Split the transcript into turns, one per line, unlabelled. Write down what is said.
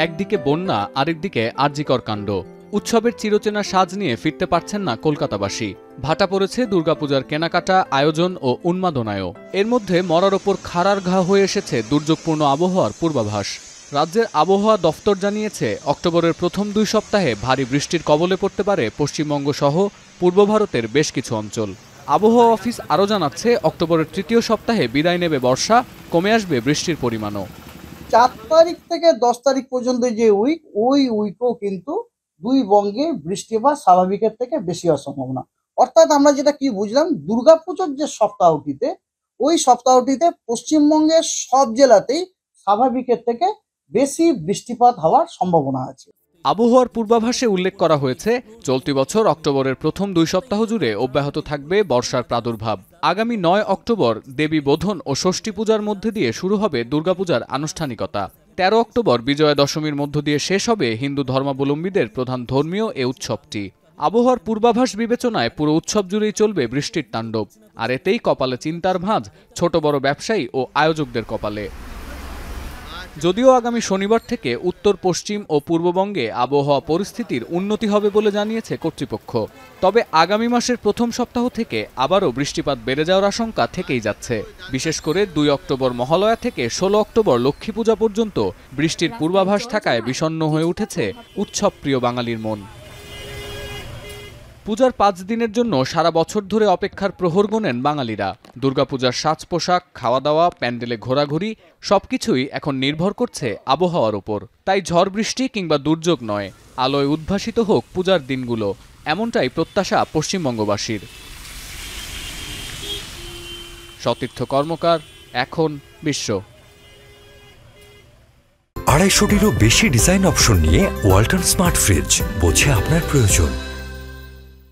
একদিকে বন্যা, আরেকদিকে আরজিকর কাণ্ড। উৎসবের চিরচেনা সাজ নিয়ে ফিরতে পারছেন না কলকাতাবাসী। ভাটা পড়েছে দুর্গাপূজার কেনাকাটা, আয়োজন ও উন্মাদনায়ও। এর মধ্যে মরার ওপর খাড়ার ঘা হয়ে এসেছে দুর্যোগপূর্ণ আবহাওয়ার পূর্বাভাস। রাজ্যের আবহাওয়া দফতর জানিয়েছে, অক্টোবরের প্রথম 2 সপ্তাহে ভারী বৃষ্টির কবলে পড়তে পারে পশ্চিমবঙ্গ সহ পূর্ব ভারতের বেশ কিছু অঞ্চল। আবহাওয়া অফিস আরও জানাচ্ছে, অক্টোবরের 3য় সপ্তাহে বিদায় নেবে বর্ষা, কমে আসবে বৃষ্টির পরিমাণও।
4 তারিখ থেকে 10 তারিখ পর্যন্ত যে ওই উইকও কিন্তু 2 বঙ্গে বৃষ্টিপাত স্বাভাবিকের থেকে বেশি হওয়ার সম্ভাবনা। অর্থাৎ আমরা যেটা কি বুঝলাম, দুর্গাপুজোর যে সপ্তাহটিতে, ওই সপ্তাহটিতে পশ্চিমবঙ্গের সব জেলাতেই স্বাভাবিকের থেকে বেশি বৃষ্টিপাত হওয়ার সম্ভাবনা আছে।
আবহাওয়ার পূর্বাভাসে উল্লেখ করা হয়েছে, চলতি বছর অক্টোবরের প্রথম 2 সপ্তাহ জুড়ে অব্যাহত থাকবে বর্ষার প্রাদুর্ভাব। আগামী 9 অক্টোবর দেবী বোধন ও ষষ্ঠী পূজার মধ্যে দিয়ে শুরু হবে দুর্গাপূজার আনুষ্ঠানিকতা। 13 অক্টোবর বিজয়া দশমীর মধ্য দিয়ে শেষ হবে হিন্দু ধর্মাবলম্বীদের প্রধান ধর্মীয় এ উৎসবটি। আবহাওয়ার পূর্বাভাস বিবেচনায় পুরো উৎসব জুড়েই চলবে বৃষ্টির তাণ্ডব। আর এতেই কপালে চিন্তার ভাঁজ ছোট বড় ব্যবসায়ী ও আয়োজকদের কপালে। যদিও আগামী শনিবার থেকে উত্তর পশ্চিম ও পূর্ববঙ্গে আবহাওয়া পরিস্থিতির উন্নতি হবে বলে জানিয়েছে কর্তৃপক্ষ, তবে আগামী মাসের প্রথম সপ্তাহ থেকে আবারও বৃষ্টিপাত বেড়ে যাওয়ার আশঙ্কা থেকেই যাচ্ছে। বিশেষ করে 2 অক্টোবর মহালয়া থেকে 16 অক্টোবর লক্ষ্মী পূজা পর্যন্ত বৃষ্টির পূর্বাভাস থাকায় বিষণ্ণ হয়ে উঠেছে উৎসবপ্রিয় বাঙালির মন। পূজার 5 দিনের জন্য সারা বছর ধরে অপেক্ষার প্রহর গোনেন বাঙালিরা। দুর্গাপূজার সাজ পোশাক, খাওয়া দাওয়া, প্যান্ডেলে ঘোরাঘুরি সবকিছুই এখন নির্ভর করছে আবহাওয়ার উপর। তাই ঝড় বৃষ্টি কিংবা দুর্যোগ নয়, আলোয় উদ্ভাসিত হোক পূজার দিনগুলো, এমনটাই প্রত্যাশা পশ্চিমবঙ্গবাসীর। সতীর্থ কর্মকার, এখন বিশ্ব।
250-টিরও বেশি ডিজাইন অপশন নিয়ে ওয়ালটন স্মার্ট ফ্রিজ, বোঝে আপনার প্রয়োজন।